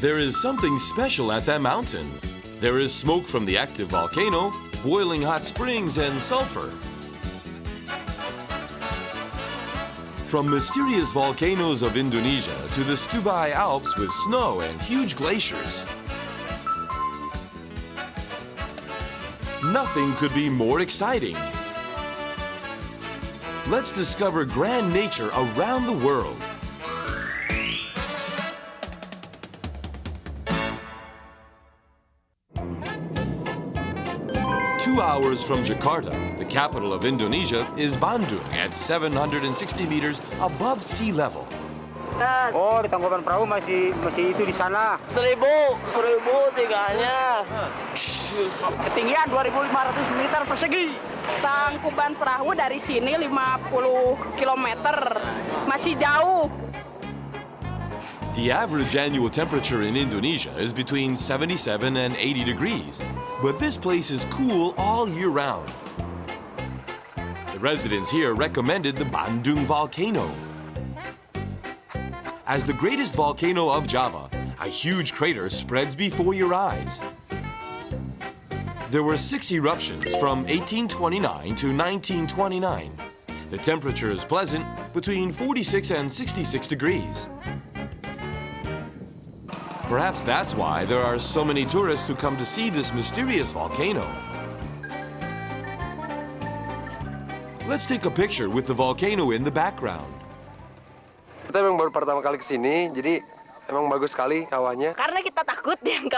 There is something special at that mountain. There is smoke from the active volcano, boiling hot springs, and sulfur. From mysterious volcanoes of Indonesia to the Stubai Alps with snow and huge glaciers. Nothing could be more exciting. Let's discover grand nature around the world. Two hours from Jakarta, the capital of Indonesia, is Bandung at 760 meters above sea level. Oh, di tangkuban perahu masih itu di sana. 1.000 tinggalnya. Ketinggian 2.500 meter persegi. Tangkuban perahu dari sini 50 km. Masih jauh. The average annual temperature in Indonesia is between 77 and 80 degrees, but this place is cool all year round. The residents here recommended the Bandung volcano. As the greatest volcano of Java, a huge crater spreads before your eyes. There were 6 eruptions from 1829 to 1929. The temperature is pleasant, between 46 and 66 degrees. Perhaps that's why there are so many tourists who come to see this mysterious volcano. Let's take a picture with the volcano in the background. Kita memang baru pertama kali kesini, jadi emang bagus sekali kawannya. Karena kita takut yang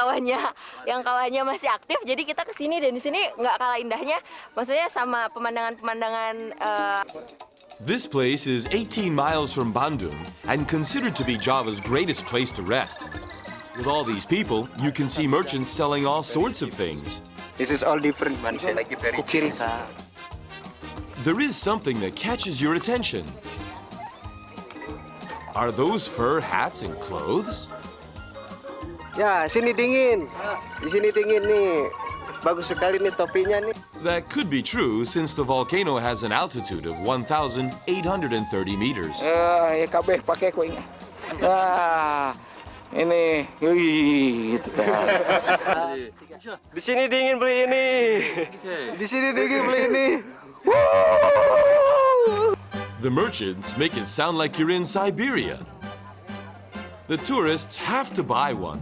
kawannya masih aktif, jadi kita kesini dan di sini nggak kalah indahnya. Maksudnya sama pemandangan-pemandangan. This place is 18 miles from Bandung and considered to be Java's greatest place to rest. With all these people, you can see merchants selling all sorts of things. This is all different, man. Kukiri. There is something that catches your attention. Are those fur hats and clothes? Ya, sini dingin. Di sini dingin nih. Bagus sekali nih topinya nih. That could be true since the volcano has an altitude of 1,830 meters. Ya kabeh pakai ko ini. Ini, gitu kan. Di sini dingin beli ini. Di sini dingin beli ini. The merchants make it sound like you're in Siberia. The tourists have to buy one.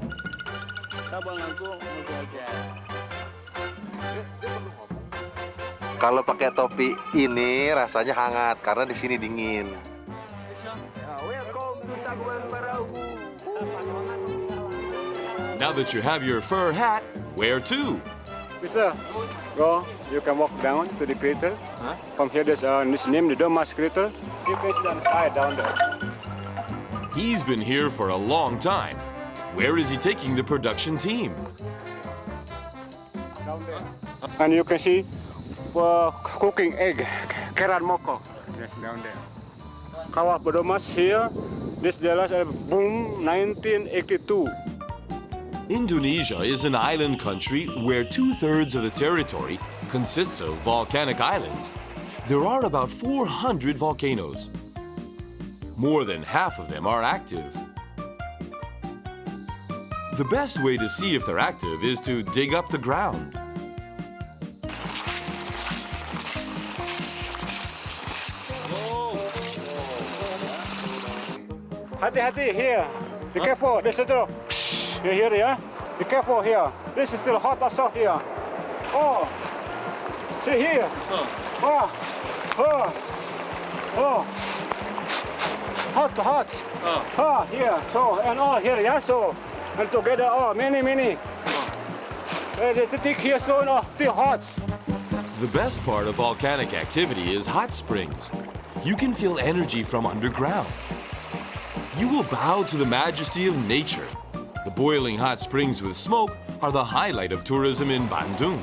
Kalau pakai topi ini rasanya hangat karena di sini dingin. Now that you have your fur hat, where to? Mister, go. You can walk down to the crater. From here, there's this name, the Domas crater. You can see inside down there. He's been here for a long time. Where is he taking the production team? Down there. And you can see cooking egg, keran moko. Yes, down there. Kawah Domas here. This the last boom 1982. Indonesia is an island country where 2/3 of the territory consists of volcanic islands. There are about 400 volcanoes. More than half of them are active. The best way to see if they're active is to dig up the ground. Hati-hati here. Be careful. This is the. You hear it, yeah? Be careful here. This is still hot also here. Oh, see here. Oh, hot. Here. So and all here, yeah. So and together, many. The thick here, so still hot. The best part of volcanic activity is hot springs. You can feel energy from underground. You will bow to the majesty of nature. The boiling hot springs with smoke are the highlight of tourism in Bandung.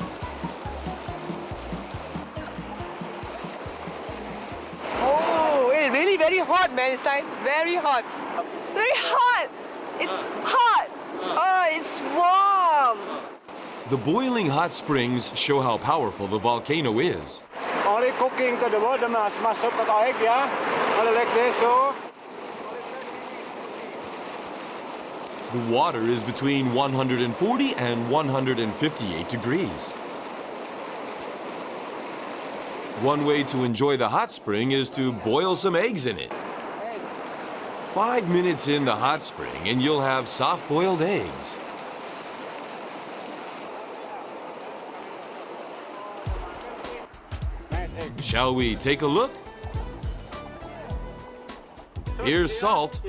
Oh, it's really very hot, man. It's like very hot. Very hot. It's hot. Oh, it's warm. The boiling hot springs show how powerful the volcano is. Only cooking to the bottom, masuk ke egg, yeah. Only like this, so. The water is between 140 and 158 degrees. One way to enjoy the hot spring is to boil some eggs in it. 5 minutes in the hot spring and you'll have soft-boiled eggs. Shall we take a look? Here's salt.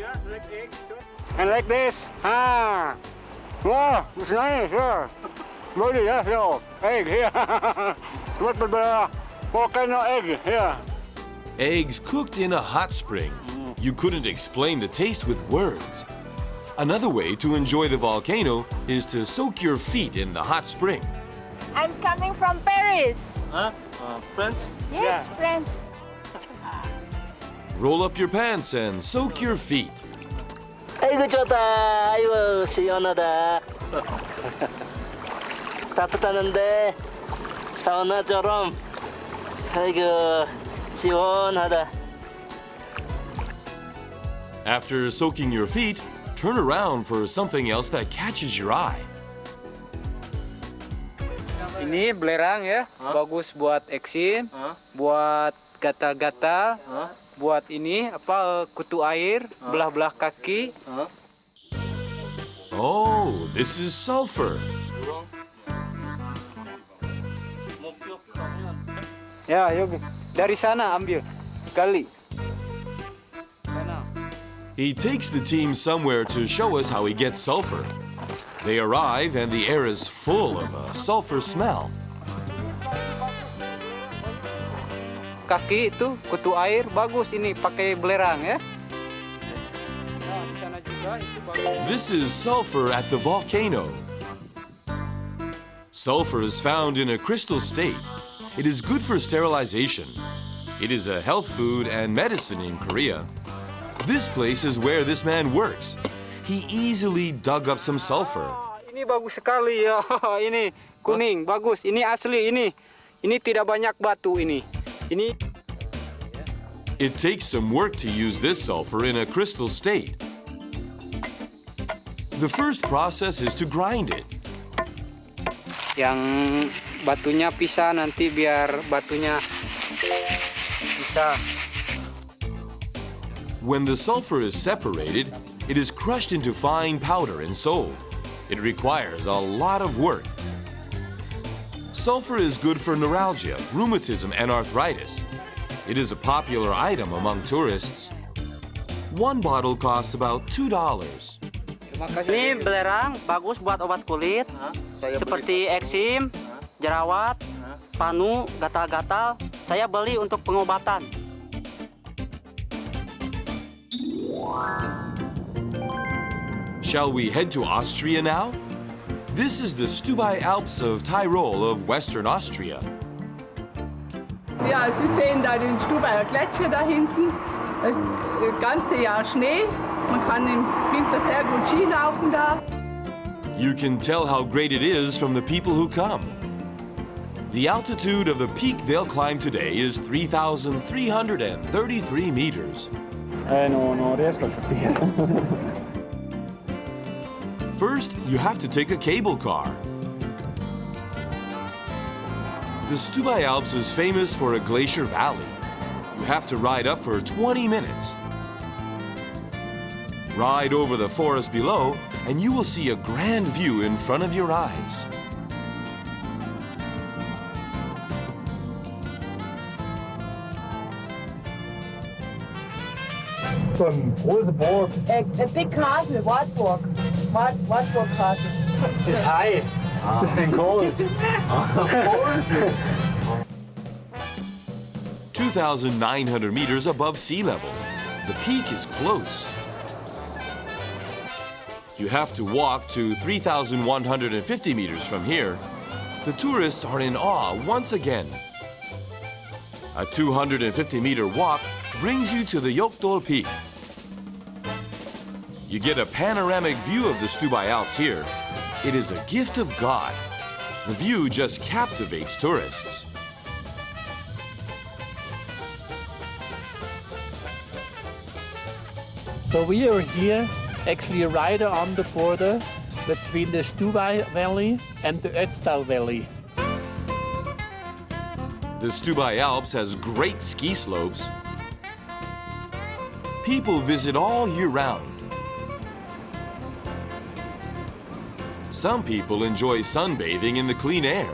And like this. Ah. Wow, it's nice. Yeah. Really, yeah, so. Egg here. What the volcano egg here. Eggs cooked in a hot spring. You couldn't explain the taste with words. Another way to enjoy the volcano is to soak your feet in the hot spring. I'm coming from Paris. French? Yes, French. Roll up your pants and soak your feet. 아이고 좋다. 아이고 시원하다. 따뜻하는데 사우나처럼. 아이고 시원하다. After soaking your feet, turn around for something else that catches your eye. Ini belerang ya, bagus buat eksim, buat gatal-gatal, buat ini apa kutu air, belah-belah kaki. Oh, this is sulfur. Ya, yuk dari sana ambil, gali. He takes the team somewhere to show us how he gets sulfur. They arrive and the air is full of a sulfur smell. Kaki itu kutu air bagus ini pakai belerang ya. Nah, di sana juga itu bagus. This is sulfur at the volcano. Sulfur is found in a crystal state. It is good for sterilization. It is a health food and medicine in Korea. This place is where this man works. He easily dug up some sulfur. Ini bagus sekali ya. Ini kuning bagus. Ini asli ini. Ini tidak banyak batu ini. Ini It takes some work to use this sulfur in a crystal state. The first process is to grind it. yang batunya pisah nanti biar batunya bisa. When the sulfur is separated, it is crushed into fine powder and sold. It requires a lot of work. Sulfur is good for neuralgia, rheumatism, and arthritis. It is a popular item among tourists. One bottle costs about $2. Ini belerang bagus buat obat kulit, seperti eksim, jerawat, panu, gatal-gatal. Saya beli untuk pengobatan. Shall we head to Austria now? This is the Stubai Alps of Tyrol of Western Austria. Ja, Sie sehen da den Stubaier Gletscher da hinten. Es ist das ganze Jahr Schnee. Man kann im Winter sehr gut Ski laufen da. You can tell how great it is from the people who come. The altitude of the peak they'll climb today is 3,333 meters. No riesco a capire. First, you have to take a cable car. The Stubai Alps is famous for a glacier valley. You have to ride up for 20 minutes. Ride over the forest below, and you will see a grand view in front of your eyes. So ein großer Burg. A big castle, Wartburg. Wartburg Castle. It's high. It's cold. 2,900 meters above sea level. The peak is close. You have to walk to 3,150 meters from here. The tourists are in awe once again. A 250-meter walk brings you to the Yokdol Peak. You get a panoramic view of the Stubai Alps here. It is a gift of God. The view just captivates tourists. So we are here actually right on the border between the Stubai Valley and the Ötztal Valley. The Stubai Alps has great ski slopes. People visit all year round. Some people enjoy sunbathing in the clean air.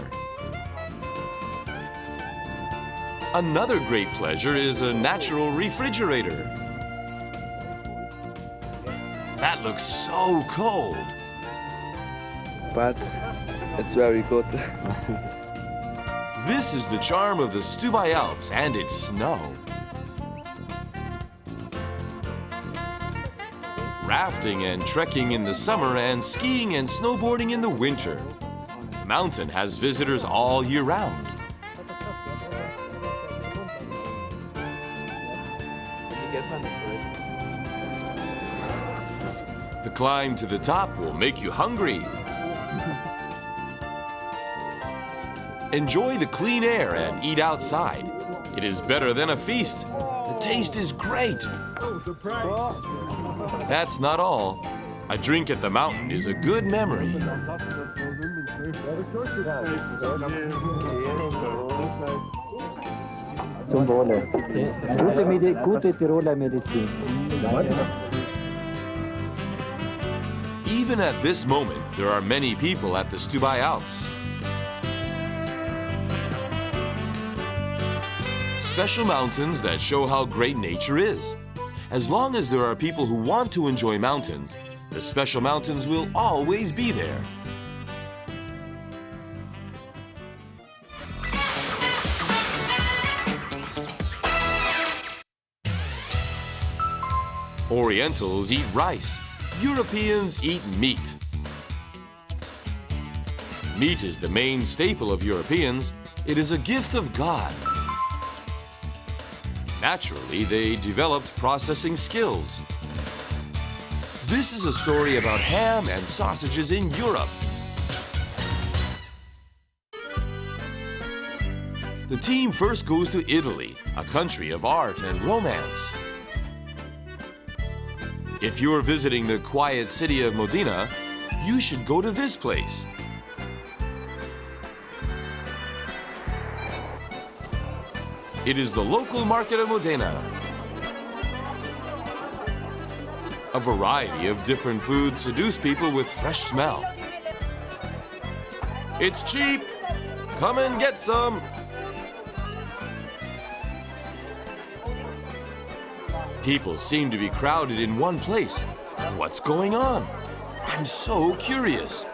Another great pleasure is a natural refrigerator. That looks so cold. But it's very good. This is the charm of the Stubai Alps and its snow. Rafting and trekking in the summer and skiing and snowboarding in the winter. The mountain has visitors all year round. The climb to the top will make you hungry. Enjoy the clean air and eat outside. It is better than a feast. The taste is great. That's not all. A drink at the mountain is a good memory. Zum Wohle. Gute Tiroler Medizin. Even at this moment, there are many people at the Stubai Alps. Special mountains that show how great nature is. As long as there are people who want to enjoy mountains, the special mountains will always be there. Orientals eat rice. Europeans eat meat. Meat is the main staple of Europeans. It is a gift of God. Naturally, they developed processing skills. This is a story about ham and sausages in Europe. The team first goes to Italy, a country of art and romance. If you're visiting the quiet city of Modena, you should go to this place. It is the local market of Modena. A variety of different foods seduce people with fresh smell. It's cheap. Come and get some. People seem to be crowded in one place. What's going on? I'm so curious.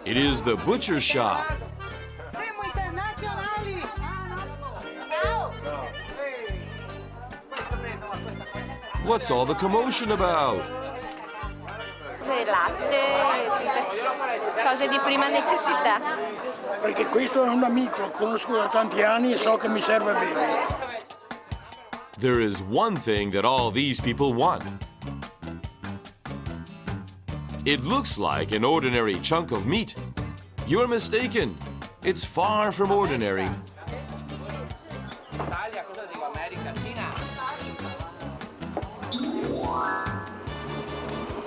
It is the butcher shop. What's all the commotion about? C'è latte, cose di prima necessità. Perché questo è un amico, lo conosco da tanti anni e so che mi serve bene. There is one thing that all these people want. It looks like an ordinary chunk of meat. You're mistaken. It's far from ordinary.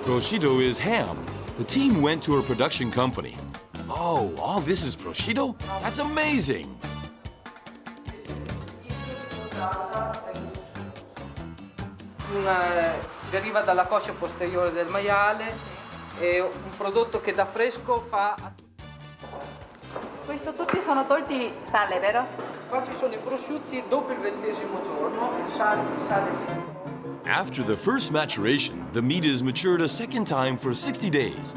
Prosciutto is ham. The team went to a production company. Oh, all this is prosciutto? That's amazing! Deriva dalla coscia posteriore del maiale, è un prodotto che da fresco fa... Questo tutti sono tolti sale, vero? Qua ci sono I prosciutti dopo il 20° giorno, il sale. After the first maturation, the meat is matured a second time for 60 days.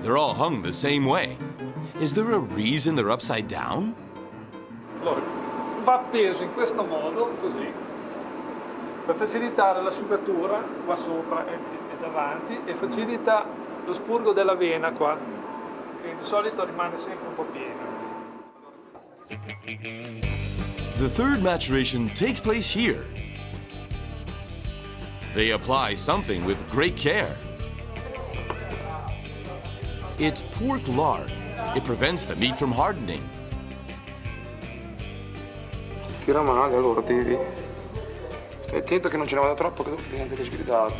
They're all hung the same way. Is there a reason they're upside down? Allora, va appeso in questo modo, così, per facilitare l'asciugatura qua sopra e davanti e facilita lo spurgo dell'avena qua, che di solito rimane sempre un po' piena. The third maturation takes place here. They apply something with great care. It's pork lard. It prevents the meat from hardening. Tira male allora, devi Stai attento che non ce ne vada troppo, che viene delle sgridate.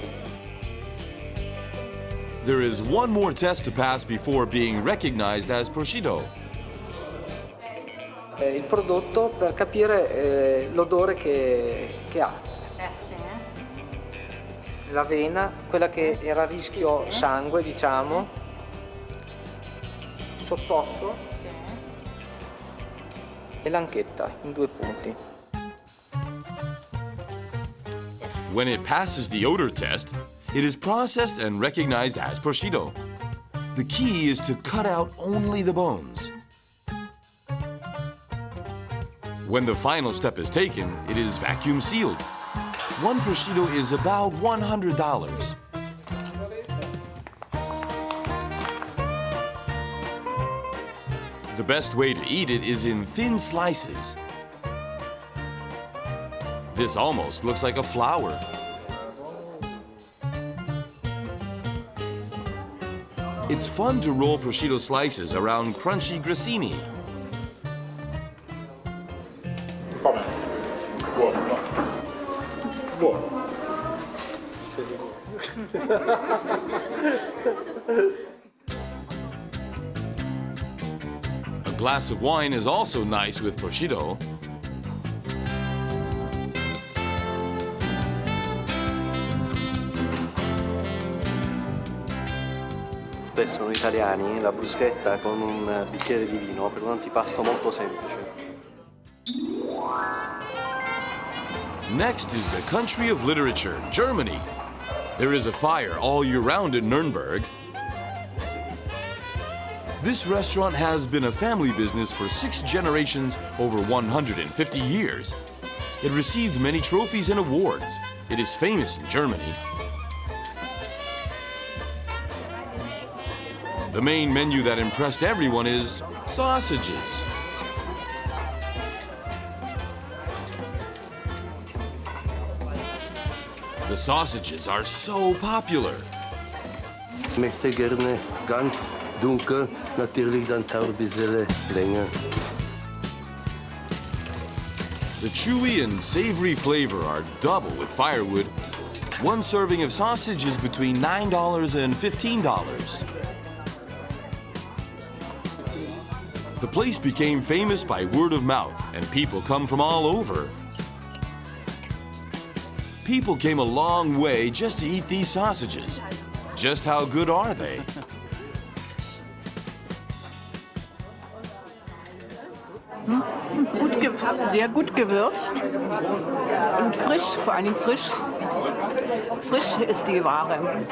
There is one more test to pass before being recognized as prosciutto. Il prodotto per capire l'odore che ha. L'avena, quella che era a rischio sangue, diciamo, sott'osso e l'anchetta in 2 punti. When it passes the odor test, it is processed and recognized as prosciutto. The key is to cut out only the bones. When the final step is taken, it is vacuum sealed. One prosciutto is about $100. The best way to eat it is in thin slices. This almost looks like a flower. It's fun to roll prosciutto slices around crunchy grissini. A glass of wine is also nice with prosciutto. Beh, sono italiani, la bruschetta con un bicchiere di vino per un antipasto molto semplice. Next is the country of literature, Germany. There is a fire all year round in Nuremberg. This restaurant has been a family business for 6 generations over 150 years. It received many trophies and awards. It is famous in Germany. The main menu that impressed everyone is sausages. The sausages are so popular. Ich möchte gerne ganz dunkel, natürlich dann ein bisschen länger. The chewy and savory flavor are double with firewood. One serving of sausage is between $9 and $15. The place became famous by word of mouth, and people come from all over. People came a long way just to eat these sausages. Just how good are they? Sehr gut gewürzt und frisch, vor allem frisch. Frisch ist die Ware.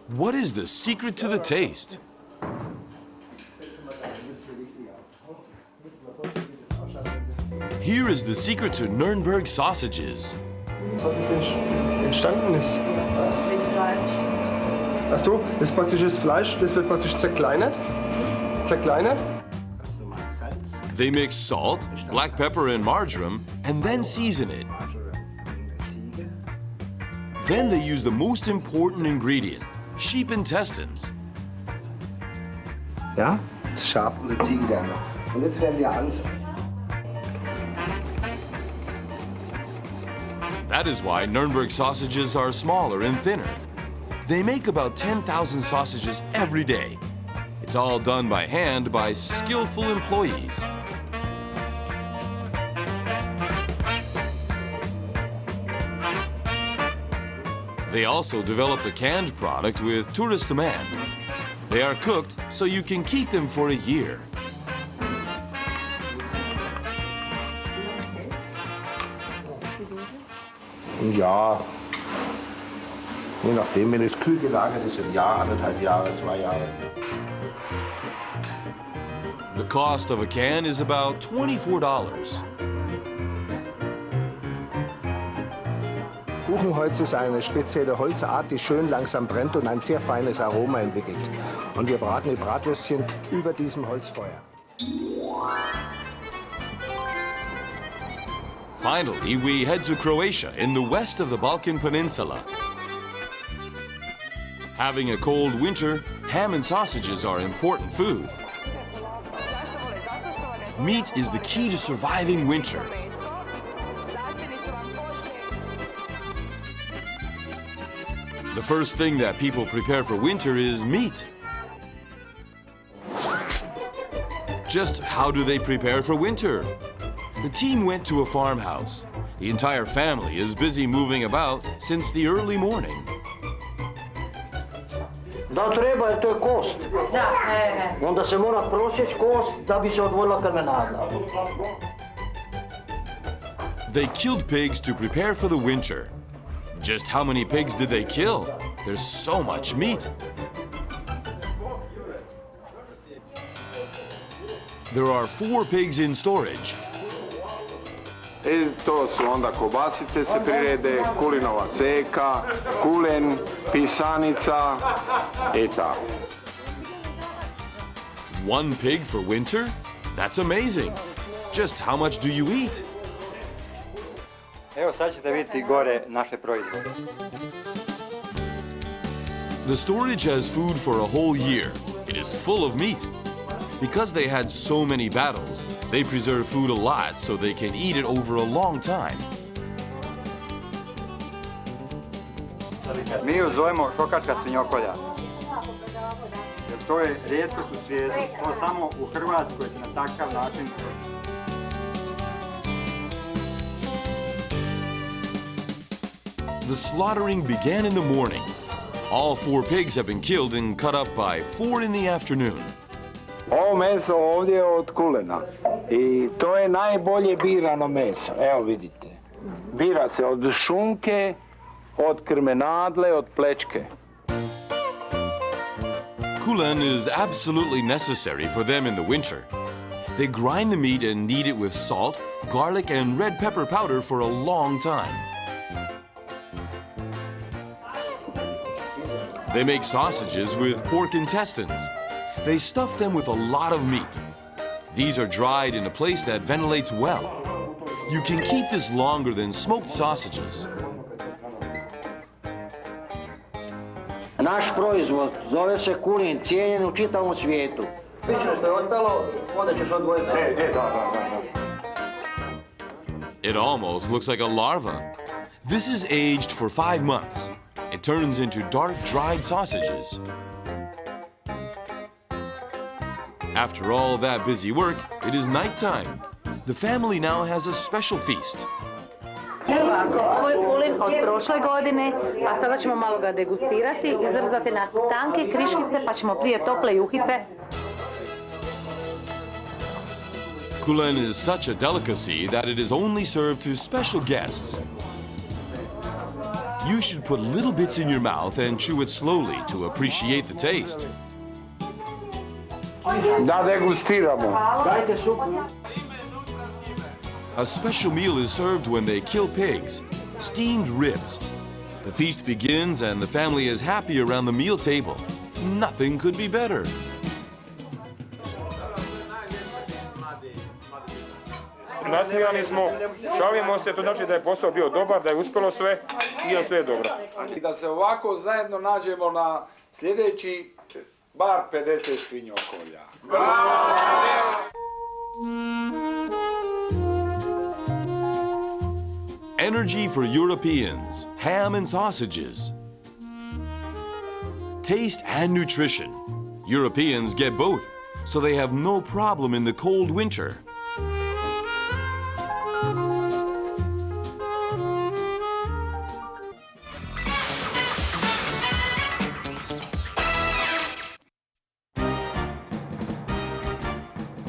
What is the secret to the taste? Here is the secret to Nuremberg sausages. Entstanden ist. Ach so, das ist praktisch das Fleisch, das wird praktisch zerkleinert. They mix salt, black pepper, and marjoram, and then season it. Then they use the most important ingredient, sheep intestines. Ja, das Schaf oder Ziegendärme. Und jetzt werden wir That is why Nuremberg sausages are smaller and thinner. They make about 10,000 sausages every day. It's all done by hand by skillful employees. They also developed a canned product with tourist demand. They are cooked so you can keep them for a year. Ja, je nachdem, wenn es kühl gelagert ist, ein Jahr, 1,5 Jahre, 2 Jahre. The cost of a can is about $24. Buchenholz ist eine spezielle Holzart, die schön langsam brennt und ein sehr feines Aroma entwickelt. Und wir braten die Bratwürstchen über diesem Holzfeuer. Finally, we head to Croatia in the west of the Balkan Peninsula. Having a cold winter, ham and sausages are important food. Meat is the key to surviving winter. The first thing that people prepare for winter is meat. Just how do they prepare for winter? The team went to a farmhouse. The entire family is busy moving about since the early morning. Da treba, jer to je kost. Onda se mora prosjeći kost da bi se odvojila krmenadla. They killed pigs to prepare for the winter. Just how many pigs did they kill? There's so much meat. There are 4 pigs in storage. I to su onda kobasice se prirede, kulinova seka, kulen, pisanica i tako. 1 pig for winter? That's amazing. Just how much do you eat? Evo sad ćete vidjeti gore naše proizvode. The storage has food for a whole year. It is full of meat. Because they had so many battles, they preserve food a lot so they can eat it over a long time. Mi ju zovemo šokačka svinjokolja. Jer to je rijetkost u svijetu. To samo u Hrvatskoj se na takav način. The slaughtering began in the morning. All 4 pigs have been killed and cut up by 4 in the afternoon. Ovo meso ovdje je od kulena i to je najbolje birano meso. Evo vidite. Bira se od šunke, od krmenadle, od plečke. Kulen is absolutely necessary for them in the winter. They grind the meat and knead it with salt, garlic, and red pepper powder for a long time. They make sausages with pork intestines. They stuff them with a lot of meat. These are dried in a place that ventilates well. You can keep this longer than smoked sausages. Naš proizvod zove se kulen, cijenjen u čitavom svijetu. Slično što je ostalo, onda ćeš odvojiti. It almost looks like a larva. This is aged for 5 months. It turns into dark, dried sausages. After all that busy work, it is nighttime. The family now has a special feast. Evo ovako, ovo je kulen od prošle godine, a sada ćemo malo ga degustirati, izrezati na tanke kriškice, pa ćemo prije tople juhice. Kulen is such a delicacy that it is only served to special guests. You should put little bits in your mouth and chew it slowly to appreciate the taste. Da degustiramo. Dajte supu. A special meal is served when they kill pigs, steamed ribs. The feast begins and the family is happy around the meal table. Nothing could be better. Nasmijani smo, šalimo se, to znači da je posao bio dobar, da je uspjelo sve i da sve je dobro. I da se ovako zajedno nađemo na sljedeći bar 50 svinjokolja. Energy for Europeans, ham and sausages. Taste and nutrition. Europeans get both, so they have no problem in the cold winter.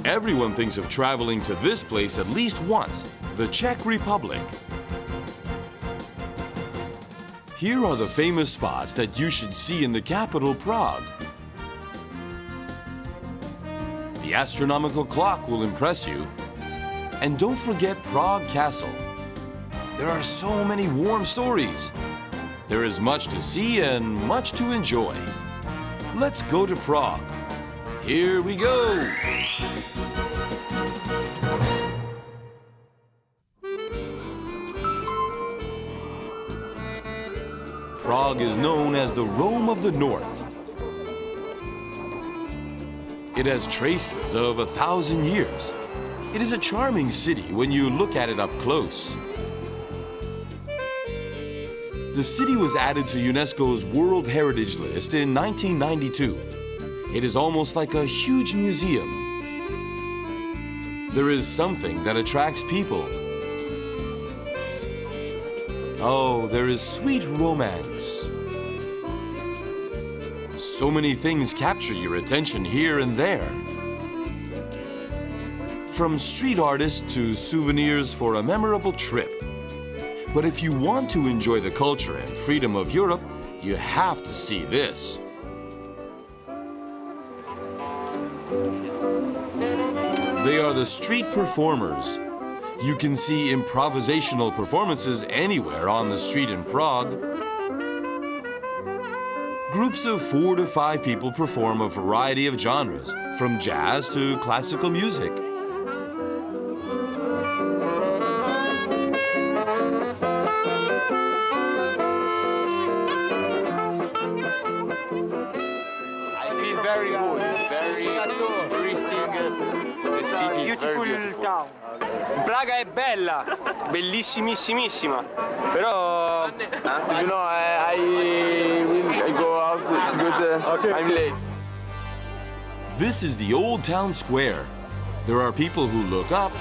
Everyone thinks of traveling to this place at least once, the Czech Republic. Here are the famous spots that you should see in the capital, Prague. The astronomical clock will impress you. And don't forget Prague Castle. There are so many warm stories. There is much to see and much to enjoy. Let's go to Prague. Here we go! Prague is known as the Rome of the North. It has traces of 1,000 years. It is a charming city when you look at it up close. The city was added to UNESCO's World Heritage List in 1992. It is almost like a huge museum. There is something that attracts people. Oh, there is sweet romance. So many things capture your attention here and there. From street artists to souvenirs for a memorable trip. But if you want to enjoy the culture and freedom of Europe, you have to see this. They are the street performers. You can see improvisational performances anywhere on the street in Prague. Groups of 4 to 5 people perform a variety of genres, from jazz to classical music. I feel very good, very interesting. The city is very beautiful. Town. Praga è bella, bellissimissimissima, però you know I will go out good. I'm late. This is the Old Town Square. There are people who look up,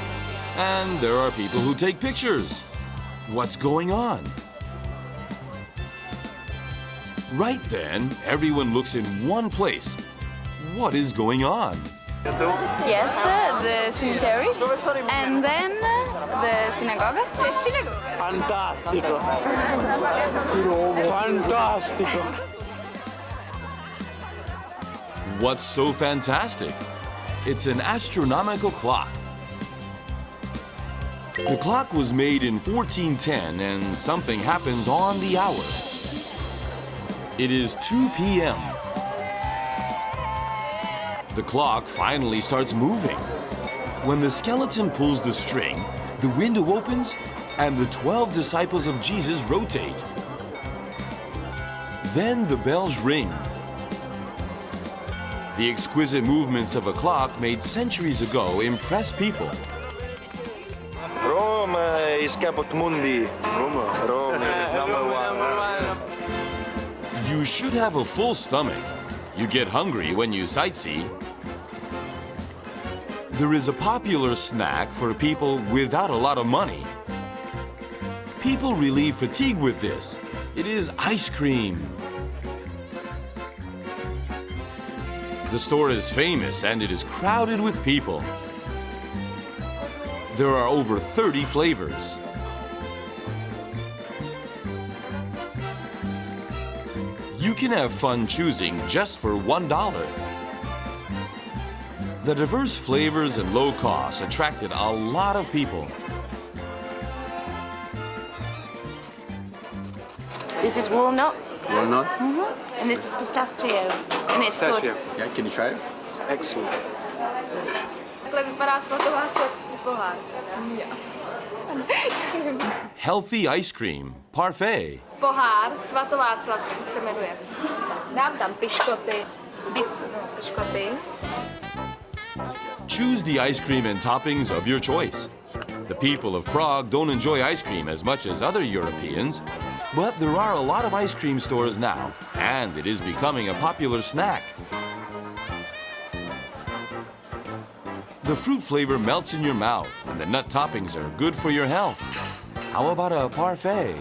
and there are people who take pictures. What's going on? Right then, everyone looks in one place. What is going on? Yes, the cemetery, and then the synagogue. Fantastico. Fantastico. What's so fantastic? It's an astronomical clock. The clock was made in 1410 and something happens on the hour. It is 2 p.m. The clock finally starts moving. When the skeleton pulls the string, the window opens and the 12 disciples of Jesus rotate. Then the bells ring. The exquisite movements of a clock made centuries ago impress people. Rome is caput mundi. Rome is number one. You should have a full stomach. You get hungry when you sightsee. There is a popular snack for people without a lot of money. People relieve fatigue with this. It is ice cream. The store is famous and it is crowded with people. There are over 30 flavors. You can have fun choosing just for $1. The diverse flavors and low costs attracted a lot of people. This is walnut, Walnut? and this is pistachio, and it's good. Yeah, can you try it? Excellent. Takhle vypadá svatováclavský pohár. Healthy ice cream, parfait. Pohár svatováclavský se jmenuje. Dám tam piškoty, piškoty. Choose the ice cream and toppings of your choice. The people of Prague don't enjoy ice cream as much as other Europeans, but there are a lot of ice cream stores now, and it is becoming a popular snack. The fruit flavor melts in your mouth, and the nut toppings are good for your health. How about a parfait?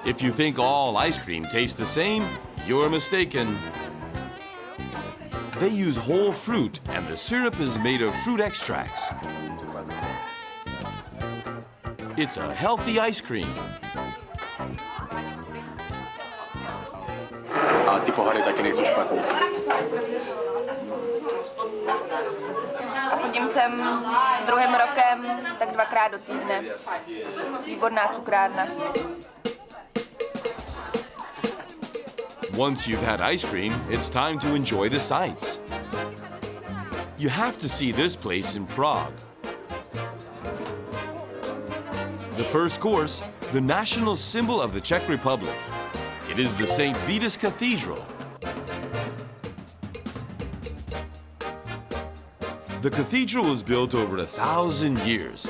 If you think all ice cream tastes the same, you're mistaken. They use whole fruit, and the syrup is made of fruit extracts. It's a healthy ice cream. A ty pohary taky nejsou špatný. A chodím sem druhým rokem, tak 2krát do týdne. Výborná cukrárna. Once you've had ice cream, it's time to enjoy the sights. You have to see this place in Prague. The first course, the national symbol of the Czech Republic. It is the St. Vitus Cathedral. The cathedral was built over 1,000 years.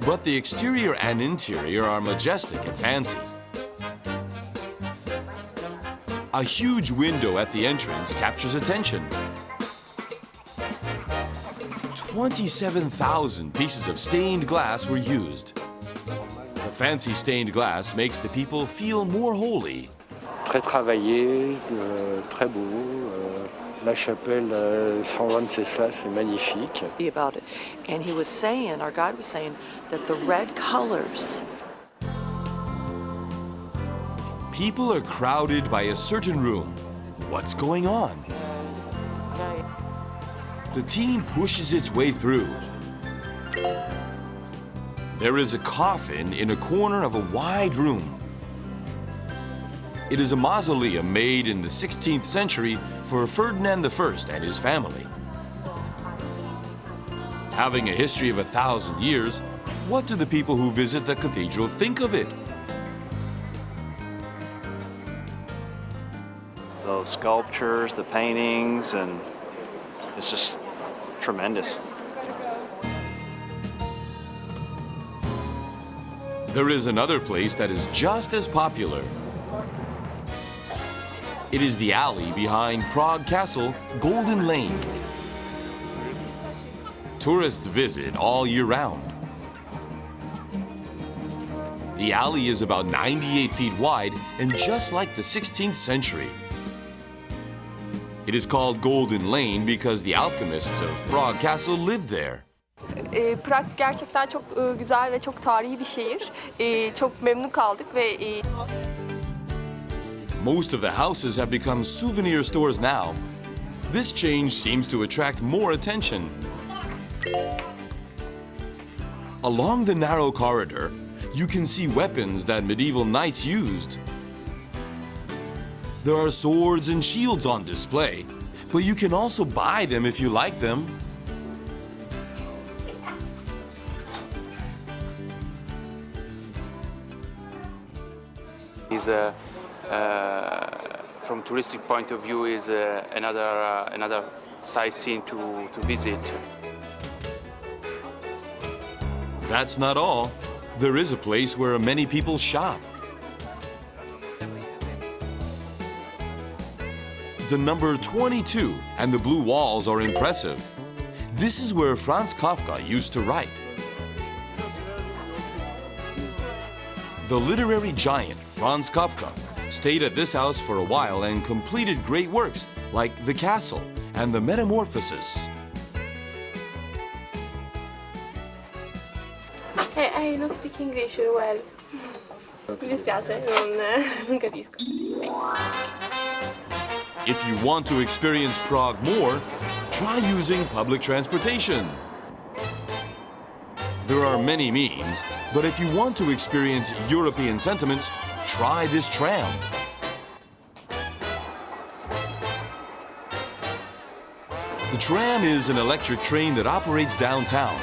But the exterior and interior are majestic and fancy. A huge window at the entrance captures attention. 27,000 pieces of stained glass were used. The fancy stained glass makes the people feel more holy. Très travaillé, très beau. La chapelle Saint-Wenceslas est magnifique. About it, and he was saying, our guide was saying, that the red colors. People are crowded by a certain room. What's going on? The team pushes its way through. There is a coffin in a corner of a wide room. It is a mausoleum made in the 16th century for Ferdinand I and his family. Having a history of 1,000 years, what do the people who visit the cathedral think of it? The sculptures, the paintings, and it's just tremendous. There is another place that is just as popular. It is the alley behind Prague Castle, Golden Lane. Tourists visit all year round. The alley is about 98 feet wide and just like the 16th century. It is called Golden Lane because the alchemists of Prague Castle lived there. Prag gerçekten çok güzel ve çok tarihi bir şehir. Çok memnun kaldık ve Most of the houses have become souvenir stores now. This change seems to attract more attention. Along the narrow corridor, you can see weapons that medieval knights used. There are swords and shields on display, but you can also buy them if you like them. From touristic point of view, is another sightseeing to visit. That's not all. There is a place where many people shop. The number 22 and the blue walls are impressive. This is where Franz Kafka used to write. The literary giant Franz Kafka stayed at this house for a while and completed great works like The Castle and The Metamorphosis. I don't speak English well. Mi dispiace, non capisco. If you want to experience Prague more, try using public transportation. There are many means, but if you want to experience European sentiments, try this tram. The tram is an electric train that operates downtown.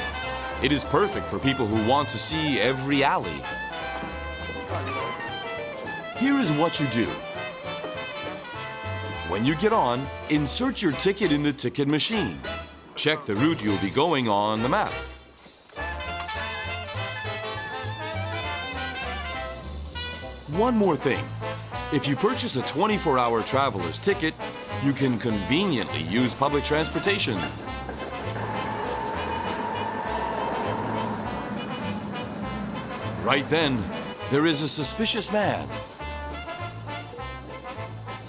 It is perfect for people who want to see every alley. Here is what you do. When you get on, insert your ticket in the ticket machine. Check the route you'll be going on the map. One more thing. If you purchase a 24-hour traveler's ticket, you can conveniently use public transportation. Right then, there is a suspicious man.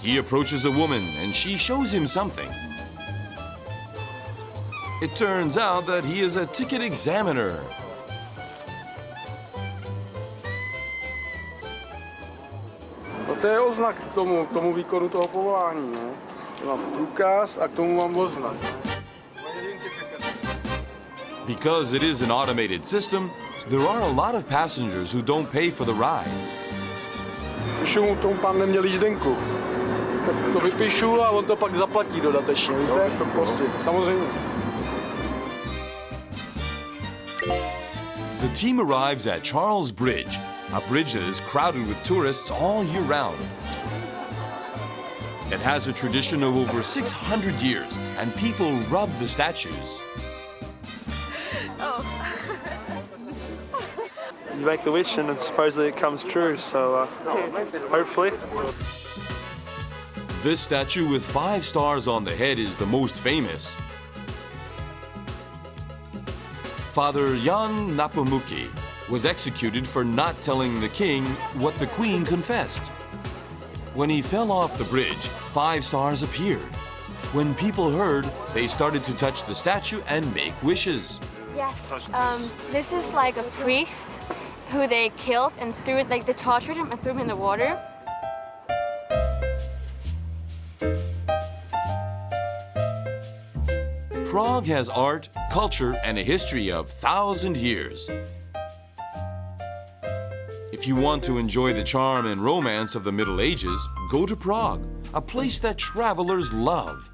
He approaches a woman and she shows him something. It turns out that he is a ticket examiner. To je oznak k tomu výkonu toho povolání. Ne? Mám průkaz a k tomu mám oznak. Because it is an automated system, there are a lot of passengers who don't pay for the ride. Píšu tomu pán neměl jízdenku. To vypíšu a on to pak zaplatí dodatečně. Víte? Prostě, samozřejmě. The team arrives at Charles Bridge, a bridge that is crowded with tourists all year round. It has a tradition of over 600 years, and people rub the statues. you make a wish and supposedly it comes true. So hopefully. This statue with 5 stars on the head is the most famous. Father Jan Napamuki was executed for not telling the king what the queen confessed. When he fell off the bridge, 5 stars appeared. When people heard, they started to touch the statue and make wishes. Yes, this is like a priest who they killed and threw, like they tortured him and threw him in the water. Prague has art, culture, and a history of 1,000 years. If you want to enjoy the charm and romance of the Middle Ages, go to Prague, a place that travelers love.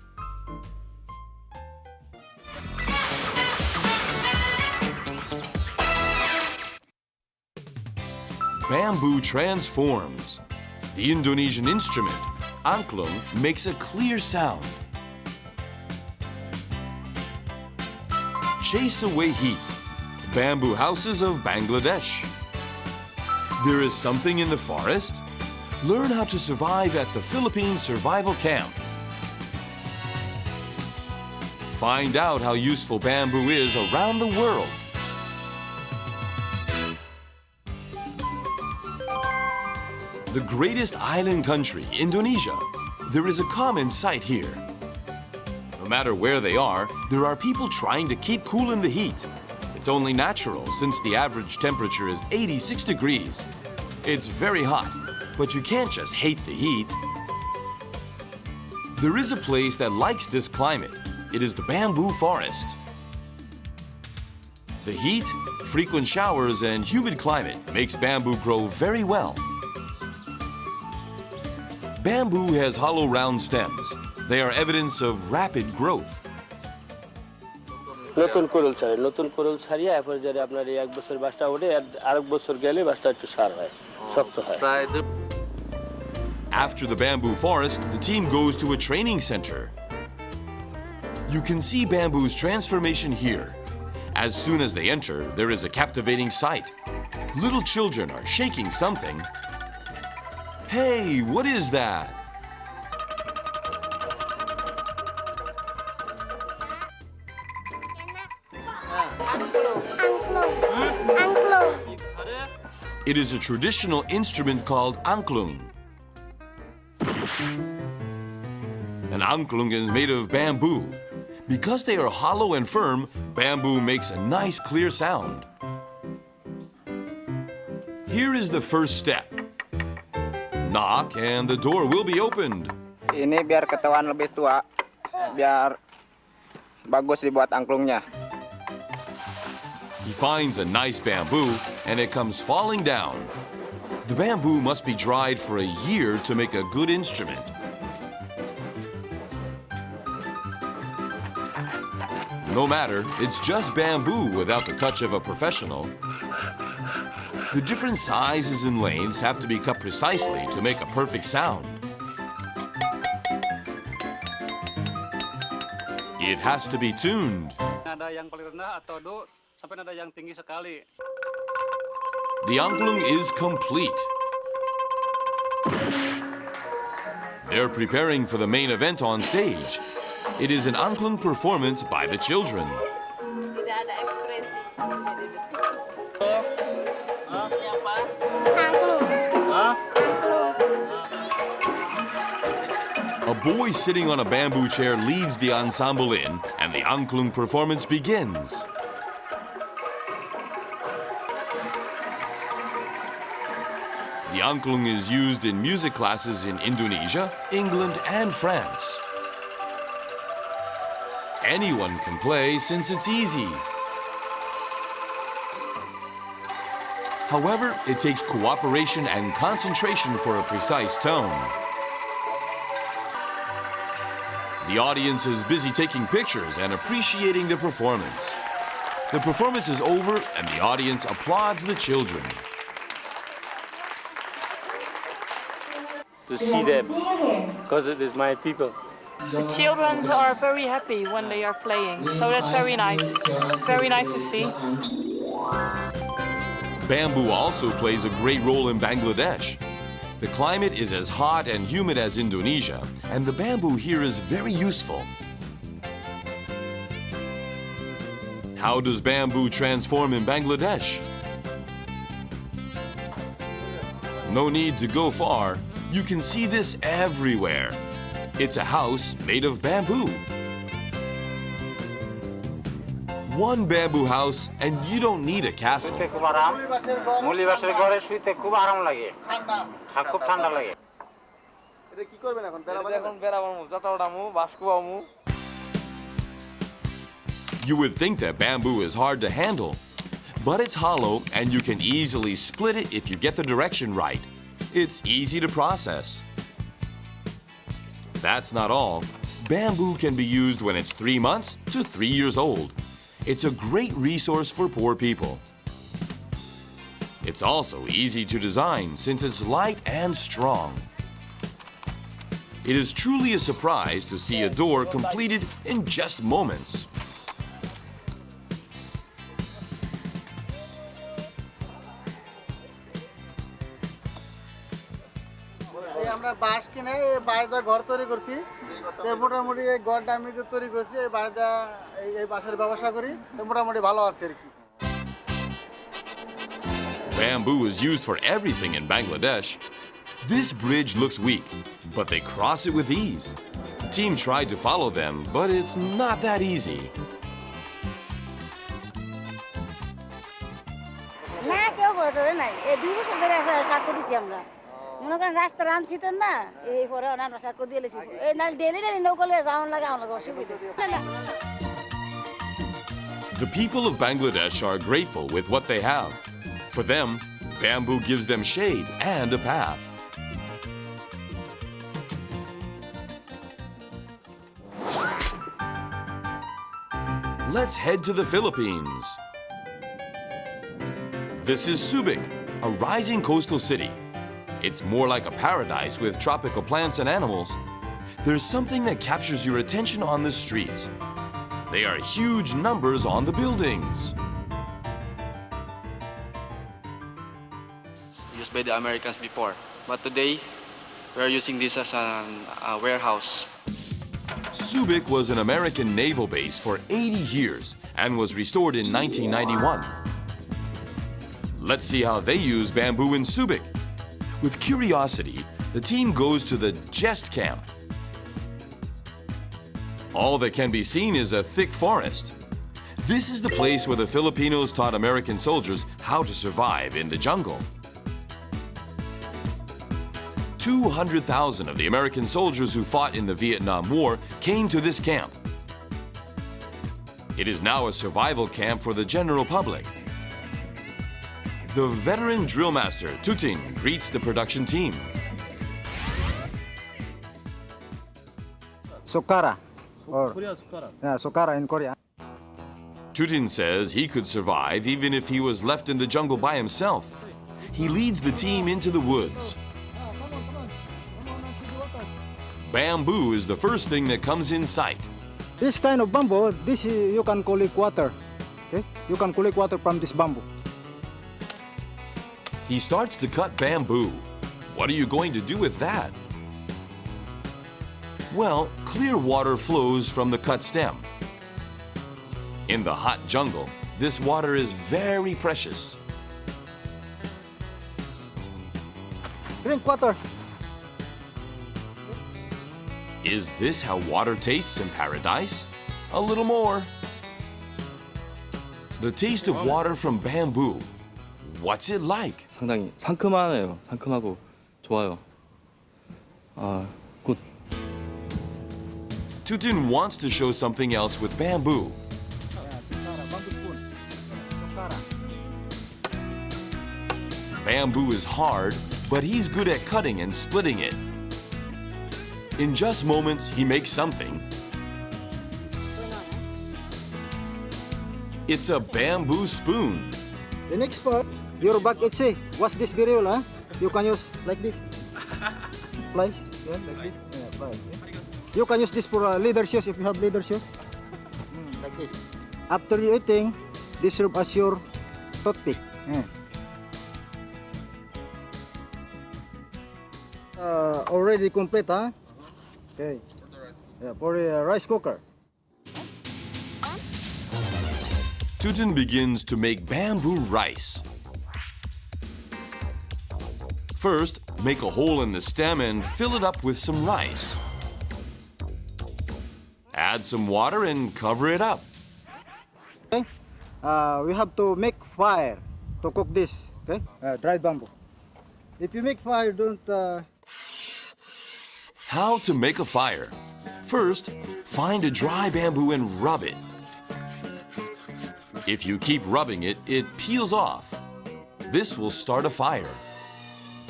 Bamboo transforms. The Indonesian instrument, angklung, makes a clear sound. Chase away heat. Bamboo houses of Bangladesh. There is something in the forest? Learn how to survive at the Philippine Survival Camp. Find out how useful bamboo is around the world. The greatest island country, Indonesia. There is a common sight here. No matter where they are, there are people trying to keep cool in the heat. It's only natural since the average temperature is 86 degrees. It's very hot, but you can't just hate the heat. There is a place that likes this climate. It is the bamboo forest. The heat, frequent showers, and humid climate makes bamboo grow very well. Bamboo has hollow round stems. They are evidence of rapid growth. নতুন কোরল ছাড়ে নতুন কোরল ছাড়িয়ে এরপর যদি আপনার এই এক বছর বাসটা ওঠে আর আরেক বছর গেলে বাসটা একটু সার হয় শক্ত হয় After the bamboo forest, the team goes to a training center. You can see bamboo's transformation here. As soon as they enter, there is a captivating sight. Little children are shaking something. Hey, what is that? It is a traditional instrument called angklung. An angklung is made of bamboo. Because they are hollow and firm, bamboo makes a nice clear sound. Here is the first step. Knock and the door will be opened. Ini biar ketahuan lebih tua, biar bagus dibuat angklungnya. He finds a nice bamboo and it comes falling down. The bamboo must be dried for a year to make a good instrument. No matter, it's just bamboo without the touch of a professional. The different sizes and lengths have to be cut precisely to make a perfect sound. It has to be tuned. Ada yang paling rendah atau sampai ada yang tinggi sekali. The angklung is complete. They're preparing for the main event on stage. It is an angklung performance by the children. Tidak ada ekspresi. A boy sitting on a bamboo chair leads the ensemble in, and the angklung performance begins. The angklung is used in music classes in Indonesia, England, and France. Anyone can play since it's easy. However, it takes cooperation and concentration for a precise tone. The audience is busy taking pictures and appreciating the performance. The performance is over and the audience applauds the children. To see them, because it is my people. The children are very happy when they are playing, so that's very nice. Very nice to see. Bamboo also plays a great role in Bangladesh. The climate is as hot and humid as Indonesia, and the bamboo here is very useful. How does bamboo transform in Bangladesh? No need to go far. You can see this everywhere. It's a house made of bamboo. One bamboo house and you don't need a castle. You would think that bamboo is hard to handle, but it's hollow and you can easily split it if you get the direction right. It's easy to process. That's not all. Bamboo can be used when it's 3 months to 3 years old. It's a great resource for poor people. It's also easy to design since it's light and strong. It is truly a surprise to see a door completed in just moments. আমরা বাঁশ কিনে এই বাঁশটা ঘর তৈরি করছি তো মোটামুটি এই ঘরটা আমি যে তৈরি করছি এই বাঁশটা এই বাঁশের ব্যবসা করি তো মোটামুটি ভালো আছে আর কি Bamboo is used for everything in Bangladesh. This bridge looks weak, but they cross it with ease. The team tried to follow them, but it's not that easy. না কেউ ঘটে নাই এই 2 বছর ধরে সাক্ষ্য দিছি আমরা মনে করেন রাস্তা রানছিতেন না এই পরে আমরা সাক্ষ্য দিয়ে লেছি এই না ডেলি ডেলি নৌকলে যাওয়ার লাগে আমার অসুবিধা The people of Bangladesh are grateful with what they have. For them, bamboo gives them shade and a path. Let's head to the Philippines. This is Subic, a rising coastal city. It's more like a paradise with tropical plants and animals. There's something that captures your attention on the streets. They are huge numbers on the buildings. Used by the Americans before, but today we are using this as a warehouse. Subic was an American naval base for 80 years and was restored in 1991. Let's see how they use bamboo in Subic. With curiosity, the team goes to the Jest camp. All that can be seen is a thick forest. This is the place where the Filipinos taught American soldiers how to survive in the jungle. 200,000 of the American soldiers who fought in the Vietnam War came to this camp. It is now a survival camp for the general public. The veteran drill master, Tuting, greets the production team. Sokara. Or Sokara in Korea. Tutin says he could survive even if he was left in the jungle by himself. He leads the team into the woods. Bamboo is the first thing that comes in sight. This kind of bamboo, you can collect water. Okay? You can collect water from this bamboo. He starts to cut bamboo. What are you going to do with that? Well, clear water flows from the cut stem. In the hot jungle, this water is very precious. Drink water. Is this how water tastes in paradise? A little more. The taste of water from bamboo. What's it like? 상당히 상큼하네요. 상큼하고 좋아요. 굿. Tutin wants to show something else with bamboo. Bamboo is hard, but he's good at cutting and splitting it. In just moments, he makes something. It's a bamboo spoon. The next part, your back itchy. Watch this video, huh? You can use like this. Plies, yeah, like this. Yeah, plies. Yeah. You can use this for leather shoes if you have leather shoes. Like this. After you eating, this serve as your toothpick. Yeah. Already complete, huh? Okay. Yeah, for a rice cooker. Tuten begins to make bamboo rice. First, make a hole in the stem and fill it up with some rice. Add some water and cover it up. Okay. We have to make fire to cook this. Okay. Dried bamboo. If you make fire, don't. How to make a fire. First, find a dry bamboo and rub it. If you keep rubbing it, it peels off. This will start a fire.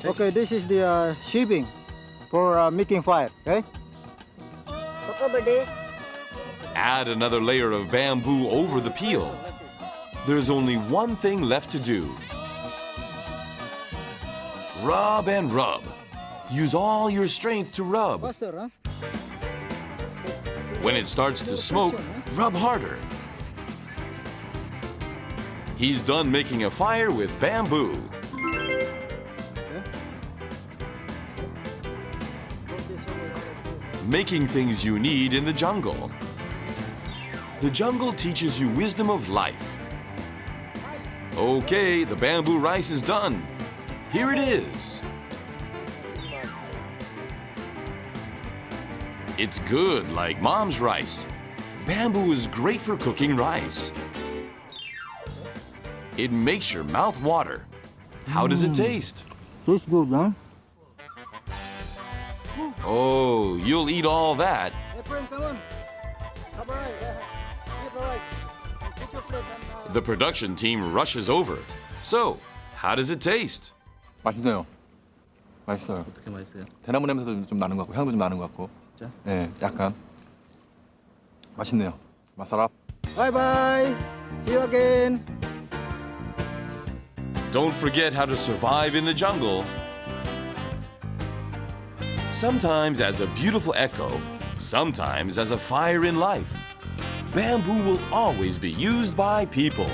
Okay, this is the sheaving for making fire. Okay. Add another layer of bamboo over the peel. There's only one thing left to do. Rub and rub. Use all your strength to rub. Faster, huh? When it starts to smoke, rub harder. He's done making a fire with bamboo. Making things you need in the jungle. The jungle teaches you wisdom of life. Okay, the bamboo rice is done. Here it is. It's good, like Mom's rice. Bamboo is great for cooking rice. It makes your mouth water. How does it taste? Tastes good, huh? Oh, you'll eat all that. Hey, friend, come on. Have a rice. Eat the rice. Get your plate and, The production team rushes over. So, how does it taste? 맛있어요. 맛있어요. 어떻게 맛있어요? 대나무 냄새도 좀 나는 것 같고 향도 좀 나는 것 같고. 진짜? 네, 약간 맛있네요. 맛살아. Bye bye. See you again. Don't forget how to survive in the jungle. Sometimes as a beautiful echo, sometimes as a fire in life. Bamboo will always be used by people.